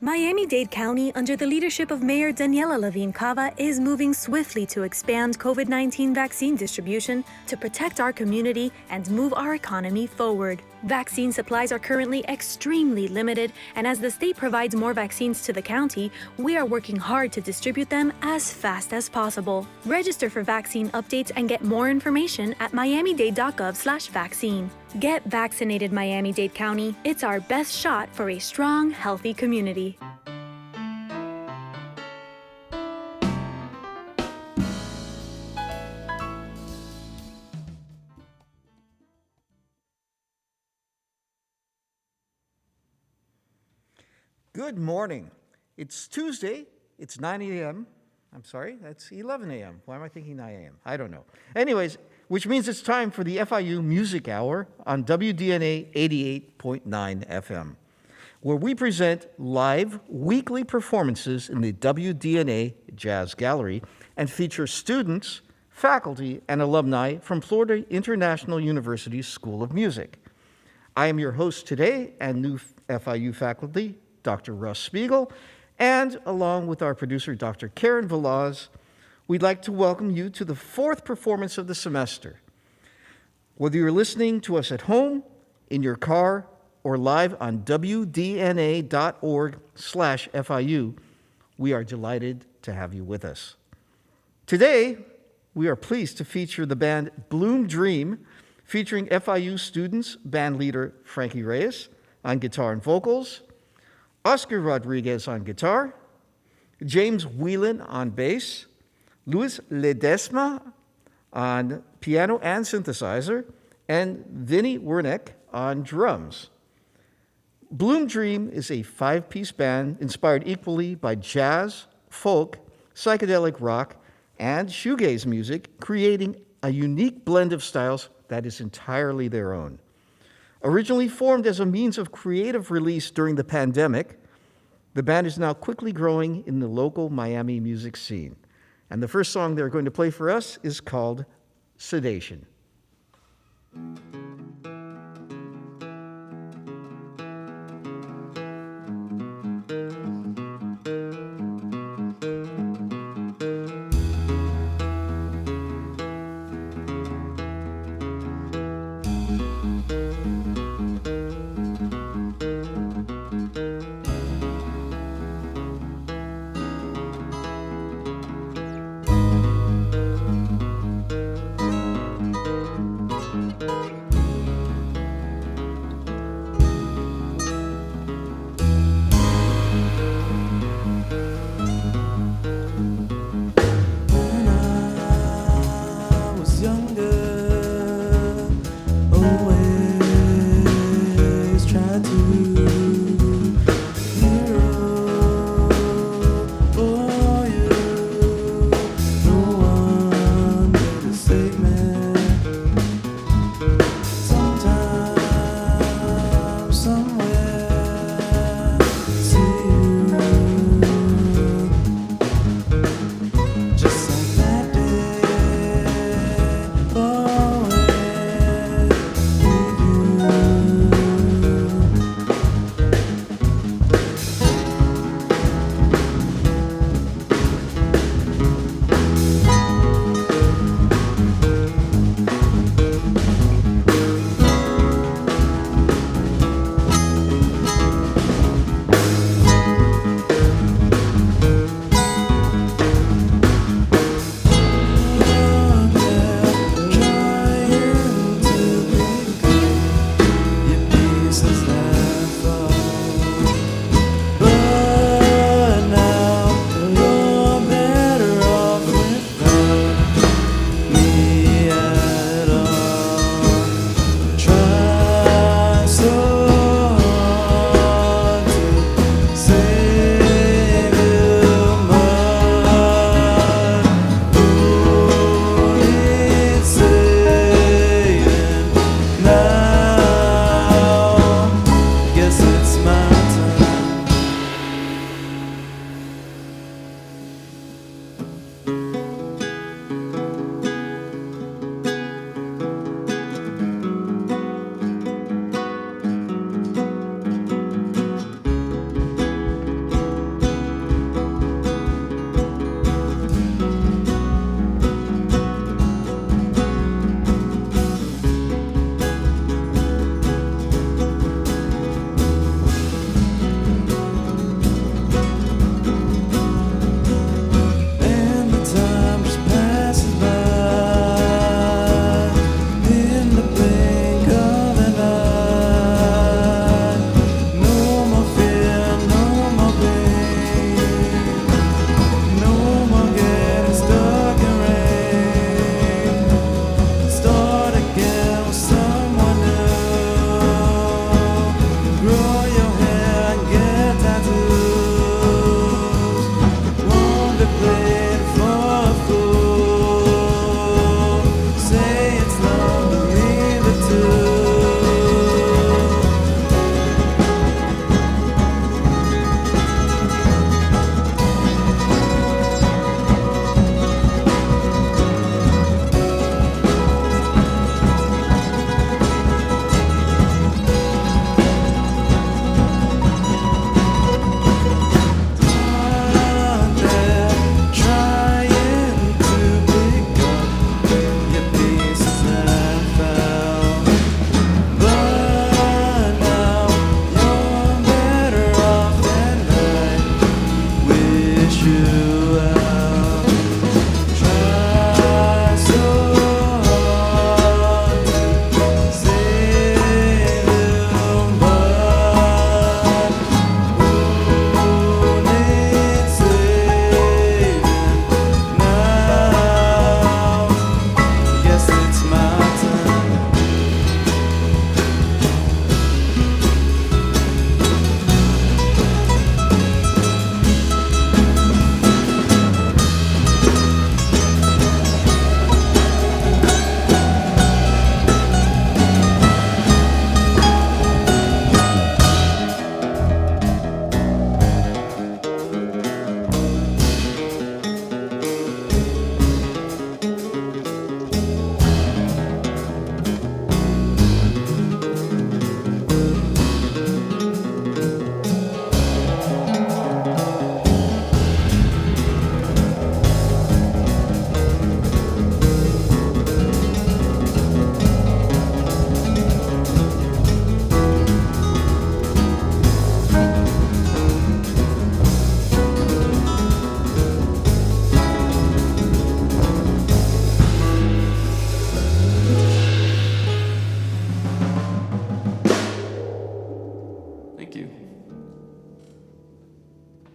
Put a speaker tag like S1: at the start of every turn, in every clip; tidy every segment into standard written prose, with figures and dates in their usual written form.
S1: Miami-Dade County, under the leadership of Mayor Daniela Levine Cava, is moving swiftly to expand COVID-19 vaccine distribution to protect our community and move our economy forward. Vaccine supplies are currently extremely limited, and as the state provides more vaccines to the county, we are working hard to distribute them as fast as possible. Register for vaccine updates and get more information at miamidade.gov/vaccine. Get vaccinated, Miami-Dade County. It's our best shot for a strong, healthy community.
S2: Good morning. It's Tuesday. It's 9 a.m. I'm sorry, that's 11 a.m. Why am I thinking 9 a.m.? I don't know. Anyways, which means it's time for the FIU Music Hour on WDNA 88.9 FM, where we present live weekly performances in the WDNA Jazz Gallery and feature students, faculty, and alumni from Florida International University's School of Music. I am your host today and new FIU faculty, Dr. Russ Spiegel, and along with our producer, Dr. Karen Velaz, we'd like to welcome you to the fourth performance of the semester. Whether you're listening to us at home, in your car, or live on WDNA.org/FIU, we are delighted to have you with us. Today, we are pleased to feature the band Bloom Dream, featuring FIU students, band leader Frankie Reyes on guitar and vocals, Oscar Rodriguez on guitar, James Whelan on bass, Luis Ledesma on piano and synthesizer, and Vinny Werneck on drums. Bloom Dream is a five-piece band inspired equally by jazz, folk, psychedelic rock, and shoegaze music, creating a unique blend of styles that is entirely their own. Originally formed as a means of creative release during the pandemic, the band is now quickly growing in the local Miami music scene. And the first song they're going to play for us is called Sedation.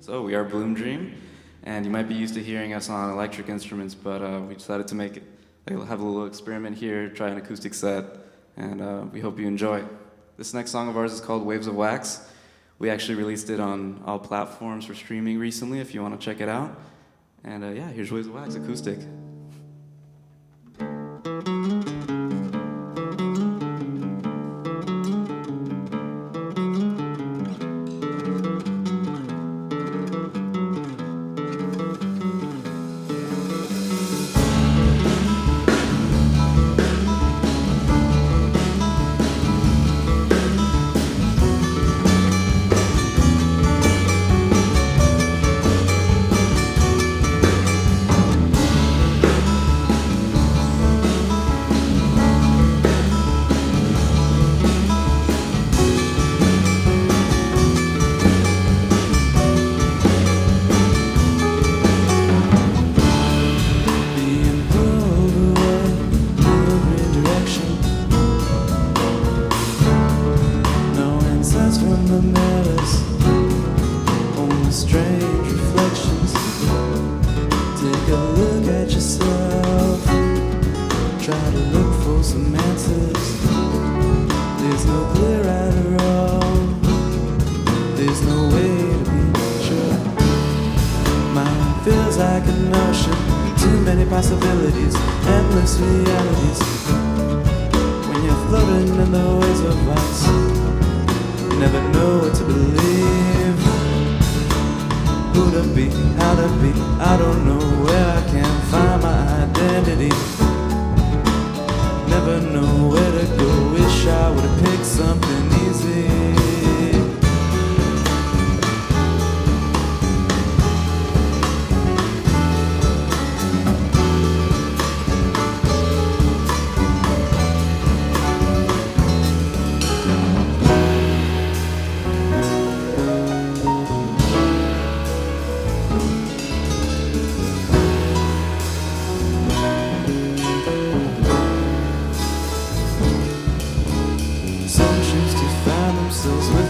S3: So we are Bloom Dream, and you might be used to hearing us on electric instruments, but we decided to have a little experiment here, try an acoustic set, and we hope you enjoy. This next song of ours is called Waves of Wax. We actually released it on all platforms for streaming recently, if you want to check it out. And yeah, here's Waves of Wax, acoustic.
S4: Possibilities, endless realities. When you're floating in the waves of wax, you never know what to believe. Who to be, how to be, I don't know where I can find my identity. Never know where to go, wish I would've picked something easy. Themselves with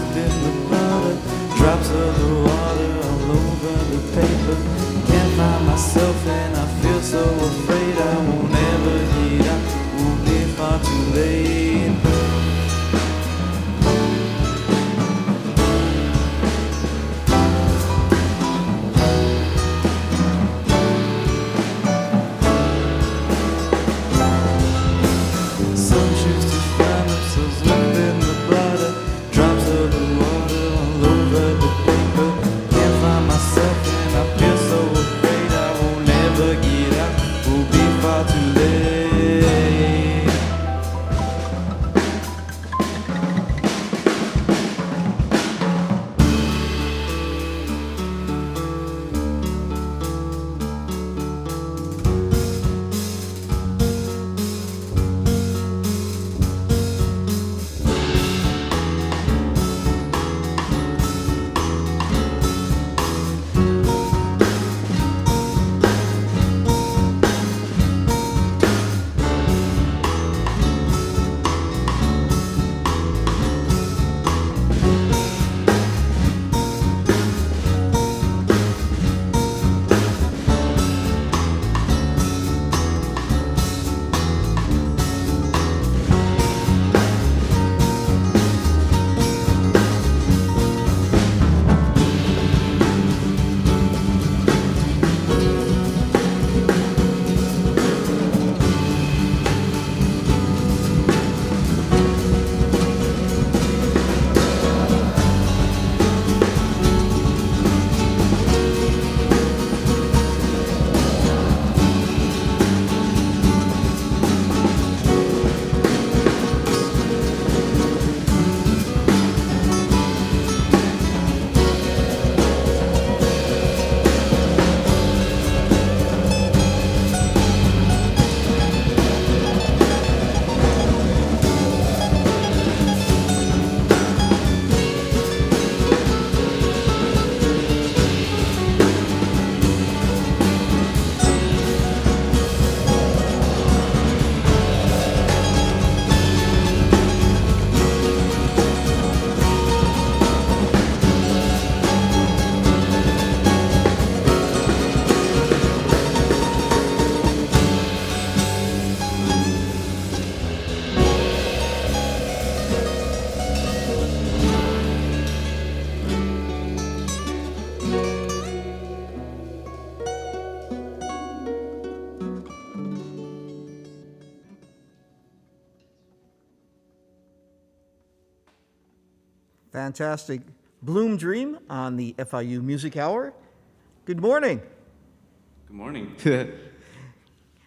S2: Fantastic. Bloom Dream on the FIU Music Hour. Good morning.
S3: Good morning.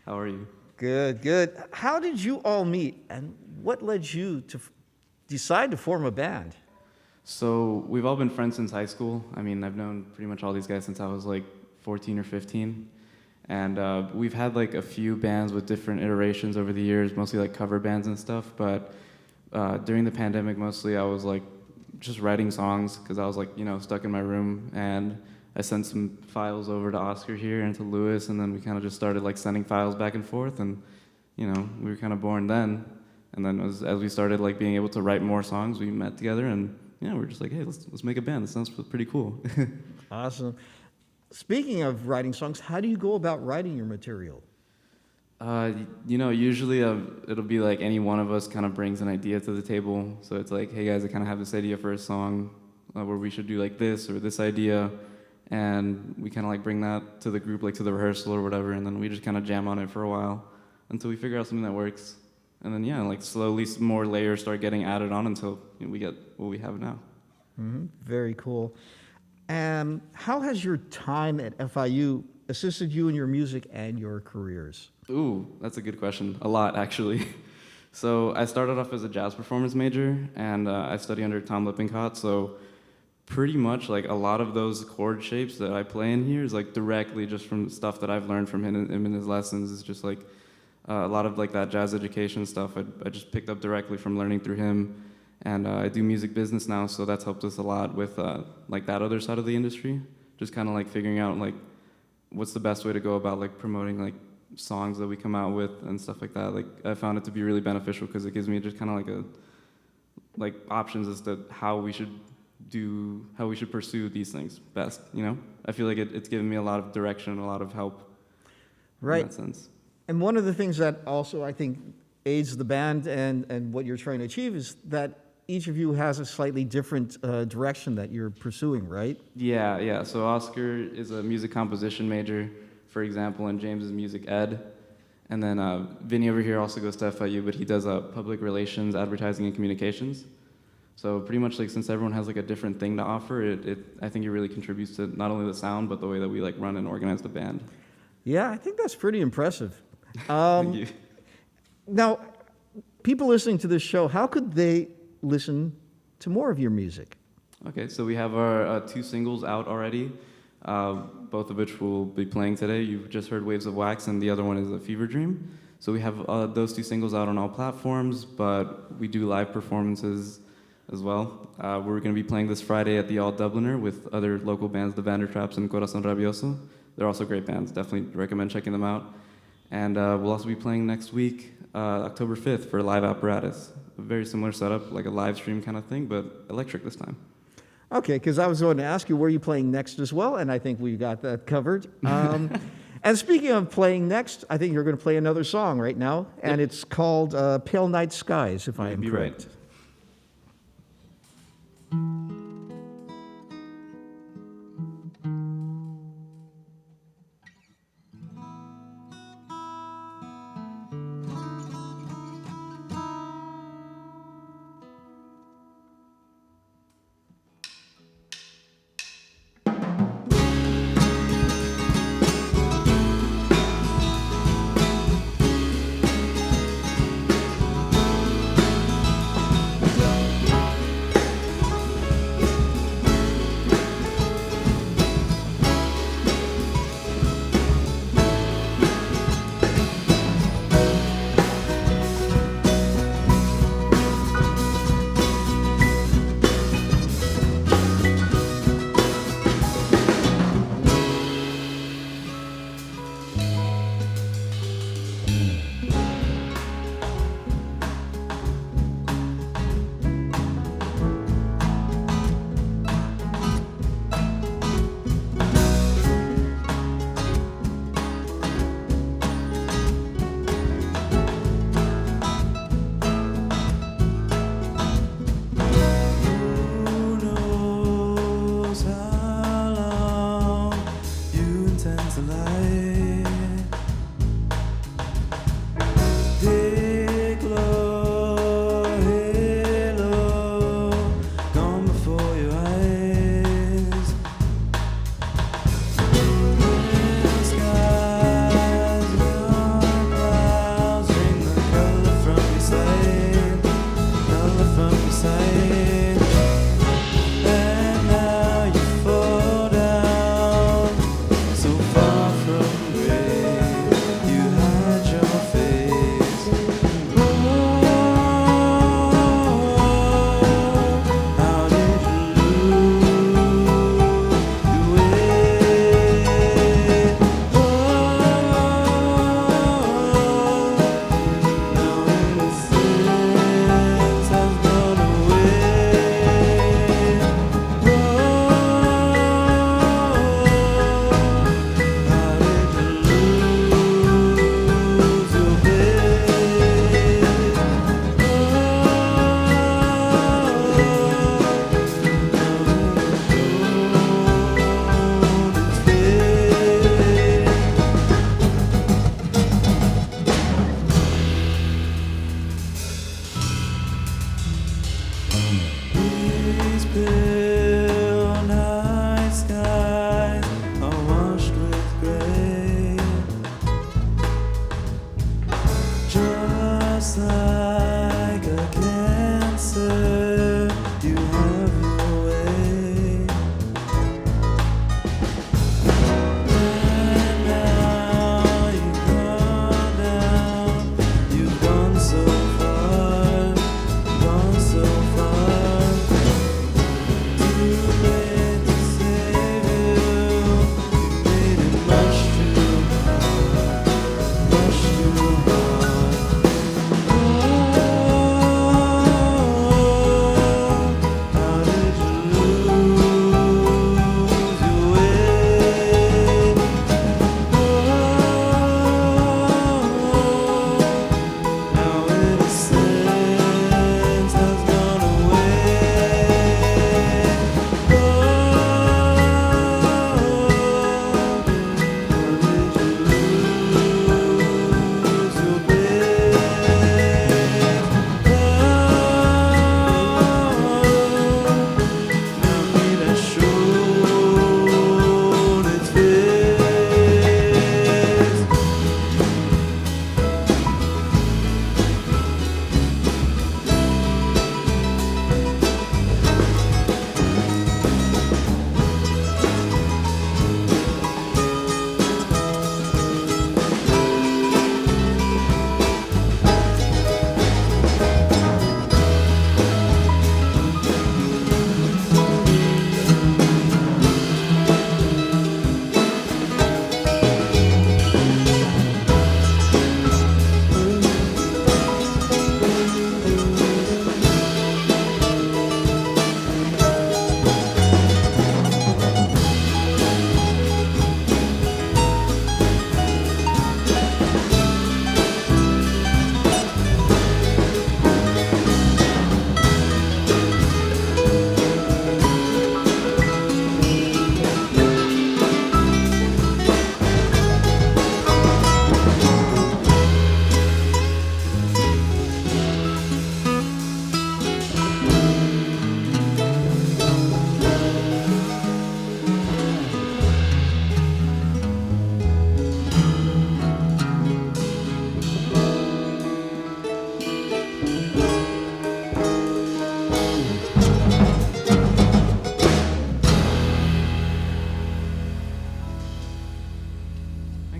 S3: How are you?
S2: Good, good. How did you all meet, and what led you to decide to form a band?
S3: So we've all been friends since high school. I mean, I've known pretty much all these guys since I was like 14 or 15. And we've had like a few bands with different iterations over the years, mostly like cover bands and stuff. But during the pandemic, mostly I was like just writing songs because I was like, stuck in my room. And I sent some files over to Oscar here and to Lewis, and then we kind of just started like sending files back and forth. And, we were kind of born then. And then as we started like being able to write more songs, we met together and we're just like, hey, let's make a band. This sounds pretty cool.
S2: Awesome. Speaking of writing songs, how do you go about writing your material?
S3: Usually it'll be like any one of us kind of brings an idea to the table. So it's like, hey guys, I kind of have this idea for a song where we should do like this or this idea. And we kind of like bring that to the group, like to the rehearsal or whatever. And then we just kind of jam on it for a while until we figure out something that works. And then, like slowly more layers start getting added on until we get what we have now.
S2: Mm-hmm. Very cool. And how has your time at FIU assisted you in your music and your careers?
S3: Ooh, that's a good question. A lot, actually. So I started off as a jazz performance major, and I study under Tom Lippincott. So pretty much like a lot of those chord shapes that I play in here is like directly just from stuff that I've learned from him in his lessons. It's just like a lot of like that jazz education stuff I just picked up directly from learning through him. And I do music business now, so that's helped us a lot with like that other side of the industry. Just kind of like figuring out like what's the best way to go about like promoting like songs that we come out with and stuff like that. Like I found it to be really beneficial because it gives me just kind of like options as to how we should pursue these things best. I feel like it's given me a lot of direction and a lot of help.
S2: Right.
S3: In that sense.
S2: And one of the things that also I think aids the band and what you're trying to achieve is that each of you has a slightly different direction that you're pursuing, right?
S3: Yeah. So Oscar is a music composition major, for example, and James is music ed. And then Vinny over here also goes to FIU, but he does public relations, advertising, and communications. So pretty much like since everyone has like a different thing to offer, I think it really contributes to not only the sound, but the way that we like run and organize the band.
S2: Yeah, I think that's pretty impressive.
S3: Thank you.
S2: Now, people listening to this show, how could they listen to more of your music?
S3: Okay, so we have our 2 singles out already, both of which we'll be playing today. You've just heard Waves of Wax, and the other one is A Fever Dream. So we have those 2 singles out on all platforms, but we do live performances as well. We're going to be playing this Friday at the All Dubliner with other local bands, the Vandertraps and Corazon Rabioso. They're also great bands. Definitely recommend checking them out. And we'll also be playing next week, October 5th, for Live Apparatus. A very similar setup, like a live stream kind of thing, but electric this time.
S2: Okay, because I was going to ask you where you playing next as well, and I think we got that covered. And speaking of playing next, I think you're going to play another song right now, and it's called Pale Night Skies, if I am correct.
S3: Right.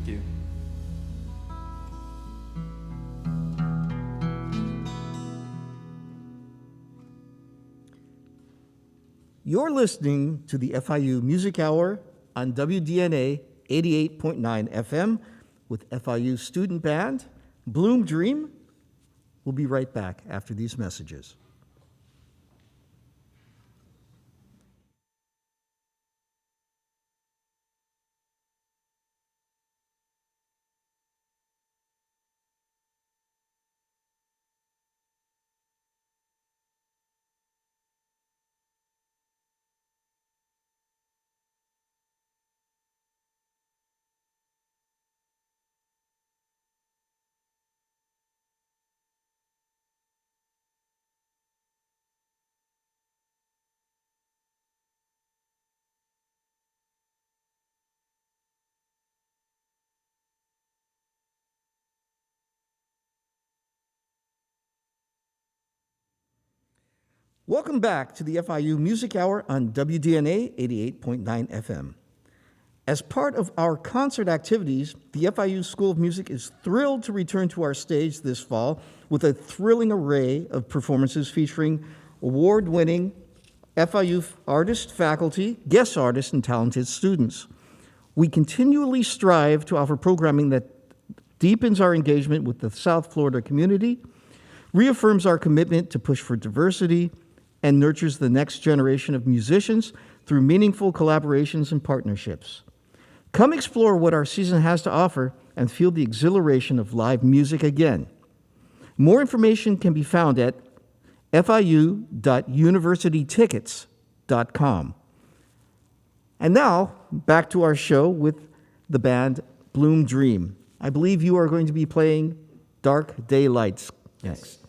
S3: you.
S2: You're listening to the FIU Music Hour on WDNA 88.9 FM with FIU student band Bloom Dream. We'll be right back after these messages. Welcome back to the FIU Music Hour on WDNA 88.9 FM. As part of our concert activities, the FIU School of Music is thrilled to return to our stage this fall with a thrilling array of performances featuring award-winning FIU artists, faculty, guest artists, and talented students. We continually strive to offer programming that deepens our engagement with the South Florida community, reaffirms our commitment to push for diversity, and nurtures the next generation of musicians through meaningful collaborations and partnerships. Come explore what our season has to offer and feel the exhilaration of live music again. More information can be found at fiu.universitytickets.com. And now, back to our show with the band Bloom Dream. I believe you are going to be playing Dark Daylights next.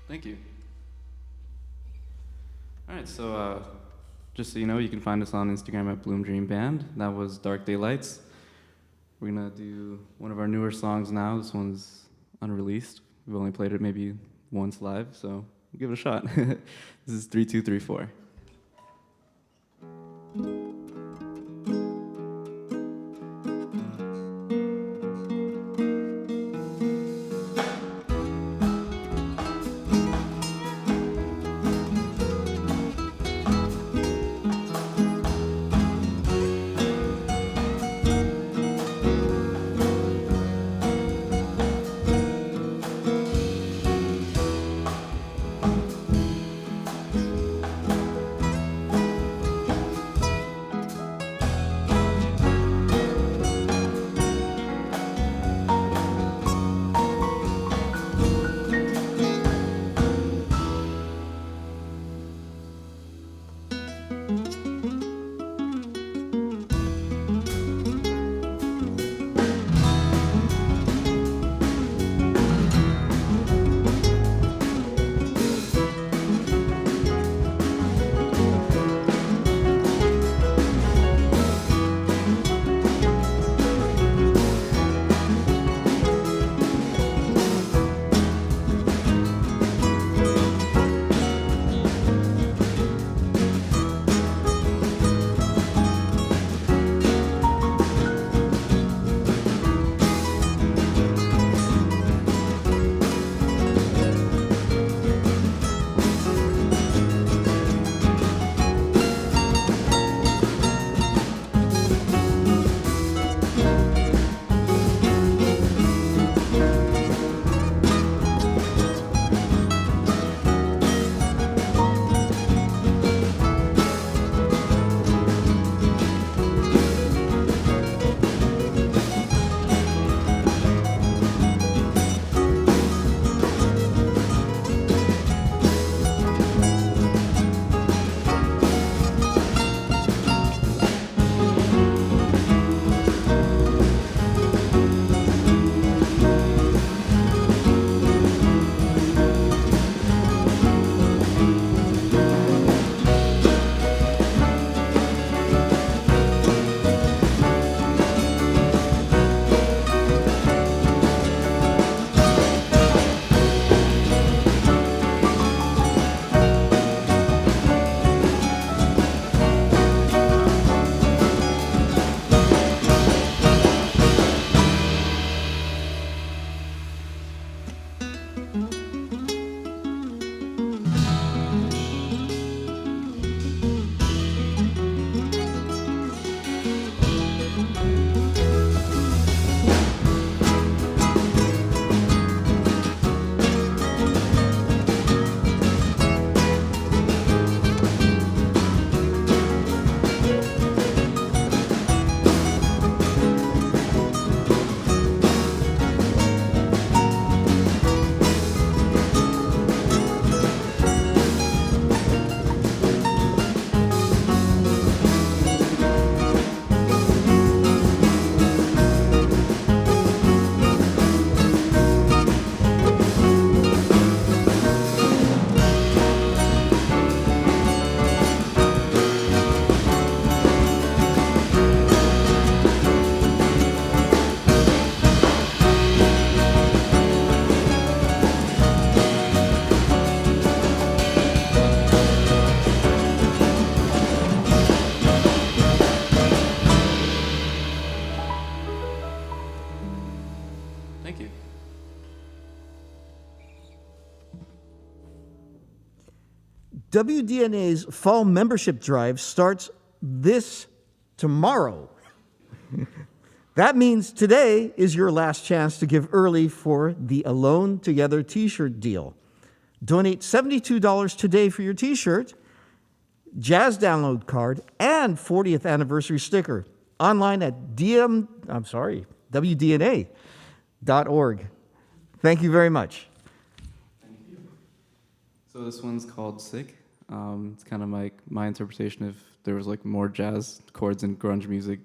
S3: Thank you. All right, so just so you know, you can find us on Instagram at Bloom Dream Band. That was Dark Daylights. We're gonna do one of our newer songs now. This one's unreleased. We've only played it maybe once live, so give it a shot. This is 3234.
S2: WDNA's fall membership drive starts tomorrow. That means today is your last chance to give early for the Alone Together t-shirt deal. Donate $72 today for your t-shirt, jazz download card, and 40th anniversary sticker. Online at WDNA.org. Thank you very much.
S3: Thank you. So this one's called Sick. It's kind of like my interpretation if there was like more jazz chords and grunge music.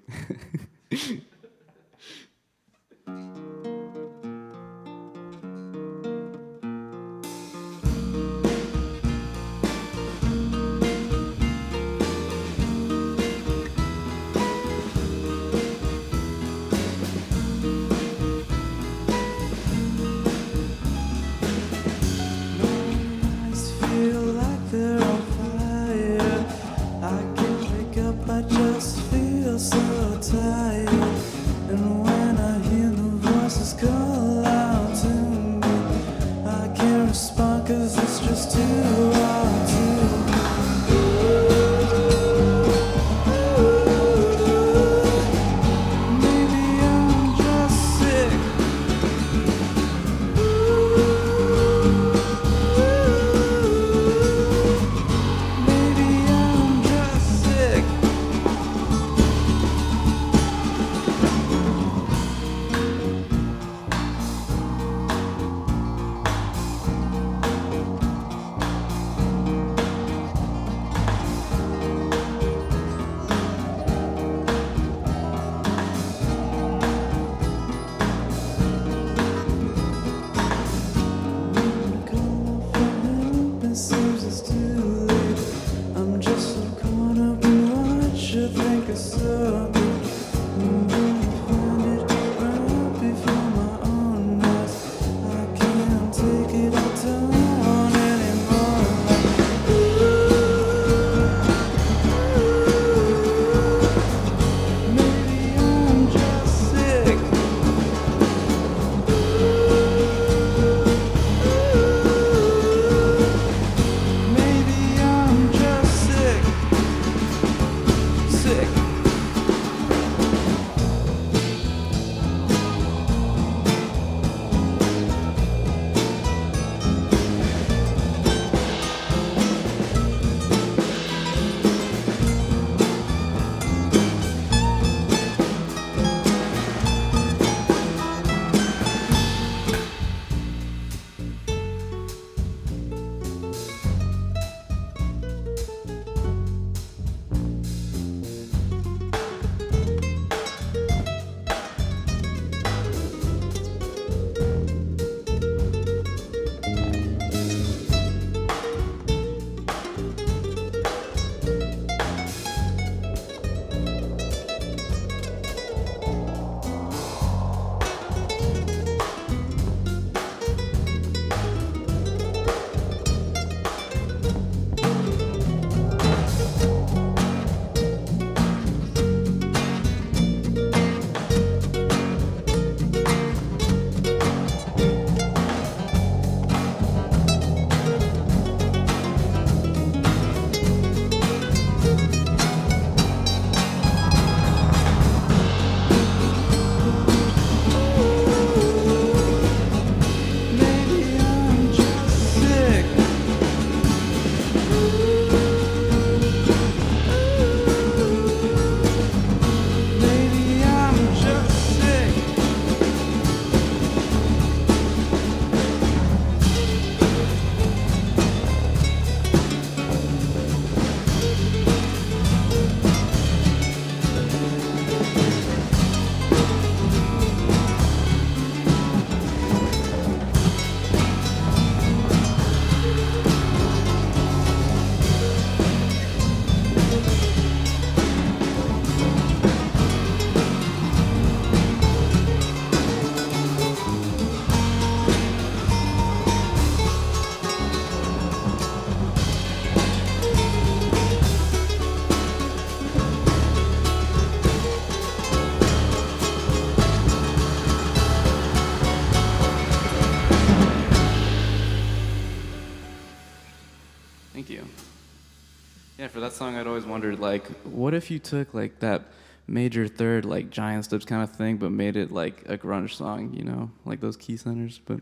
S3: Yeah, for that song, I'd always wondered, like, what if you took, like, that major third, like, giant steps kind of thing, but made it, like, a grunge song, you know? Like those key centers, but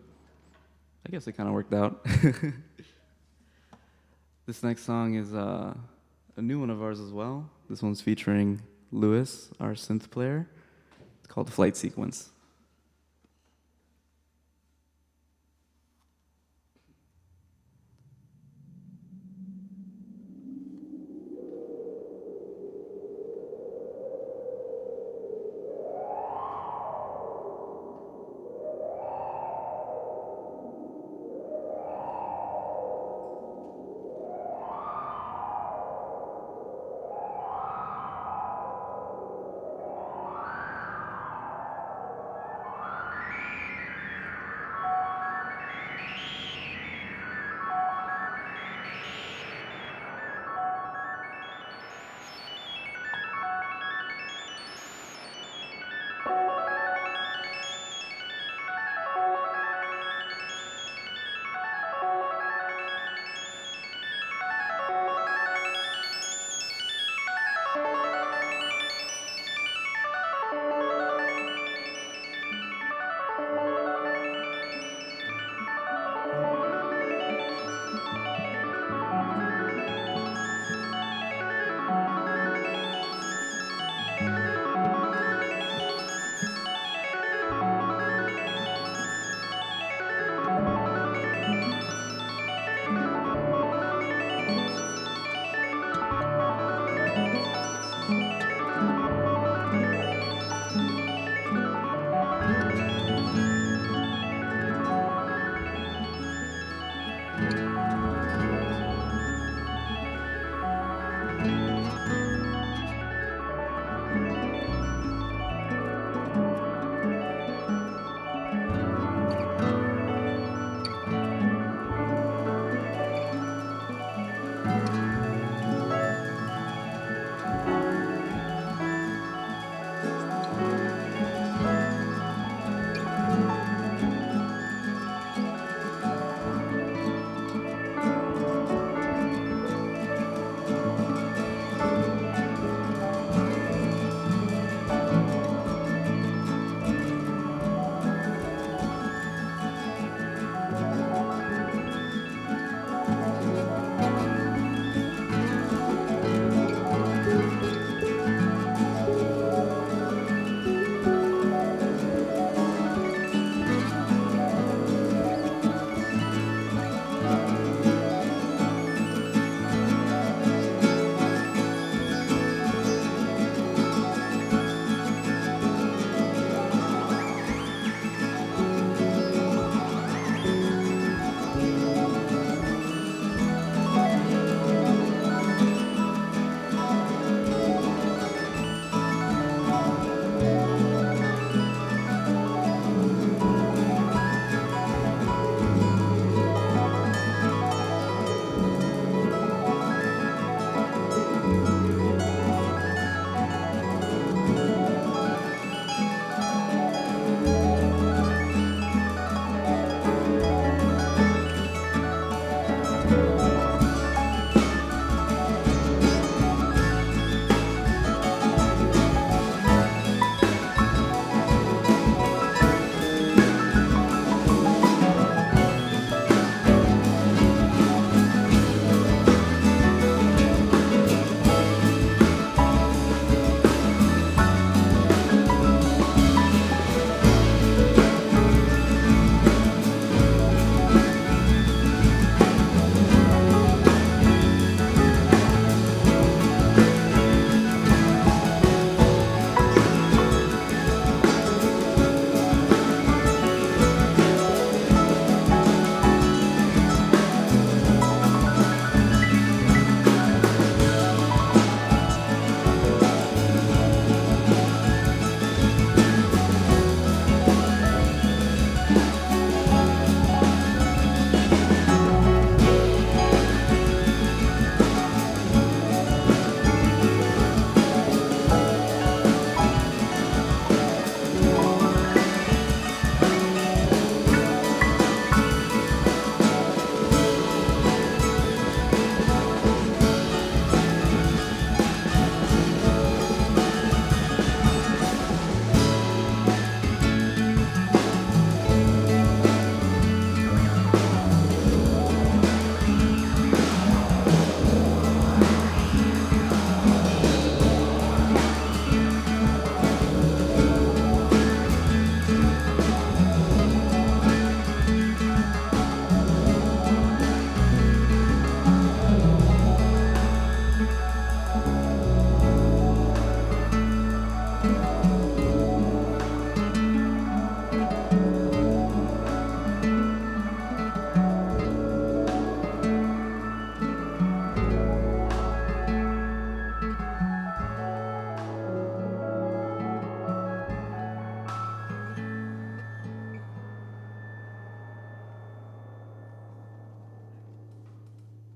S3: I guess it kind of worked out. This next song is a new one of ours as well. This one's featuring Lewis, our synth player. It's called Flight Sequence.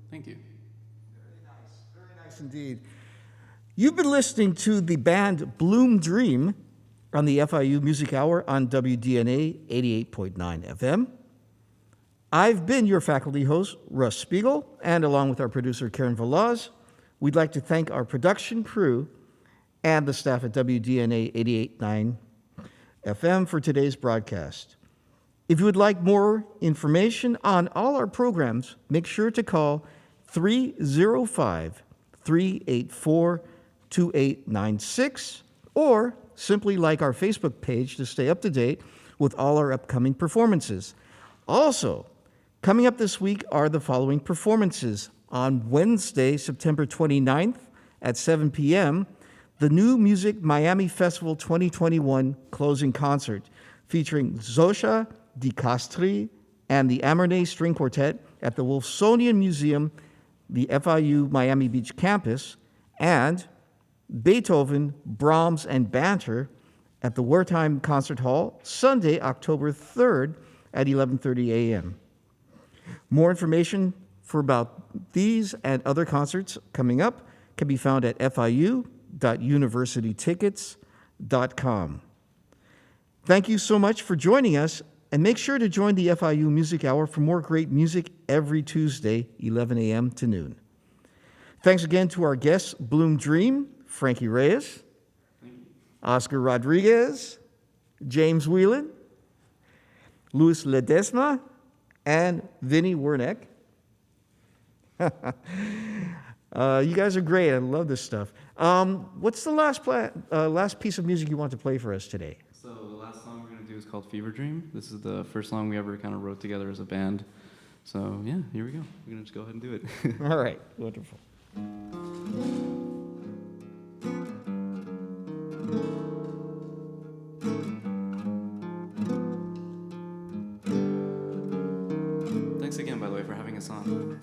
S3: Thank you.
S2: Very nice indeed. You've been listening to the band Bloom Dream on the FIU Music Hour on WDNA 88.9 FM. I've been your faculty host, Russ Spiegel, and along with our producer, Karen Velaz, we'd like to thank our production crew and the staff at WDNA 88.9 FM for today's broadcast. If you would like more information on all our programs, make sure to call 305-384-2896 or simply like our Facebook page to stay up to date with all our upcoming performances. Also, coming up this week are the following performances. On Wednesday, September 29th at 7 p.m., the New Music Miami Festival 2021 closing concert featuring Zosha Di Castri and the Amernay String Quartet at the Wolfsonian Museum, the FIU Miami Beach campus, and Beethoven, Brahms, and Banter at the Wertheim Concert Hall, Sunday, October 3rd at 11:30 a.m. More information for about these and other concerts coming up can be found at fiu.universitytickets.com. Thank you so much for joining us, and make sure to join the FIU Music Hour for more great music every Tuesday, 11 a.m. to noon. Thanks again to our guests, Bloom Dream, Frankie Reyes, Oscar Rodriguez, James Whelan, Luis Ledesma, and Vinny Werneck. You guys are great. I love this stuff. What's the last piece of music you want to play for us today?
S3: So the last song we're going to do is called Fever Dream. This is the first song we ever kind of wrote together as a band. So yeah, here we go. We're going to just go ahead and do it.
S2: All right, wonderful.
S3: Thanks again, by the way, for having us on.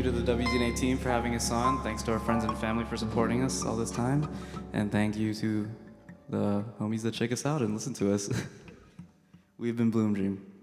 S3: to the WDNA team for having us on. Thanks to our friends and family for supporting us all this time. And thank you to the homies that check us out and listen to us. We've been Bloom Dream.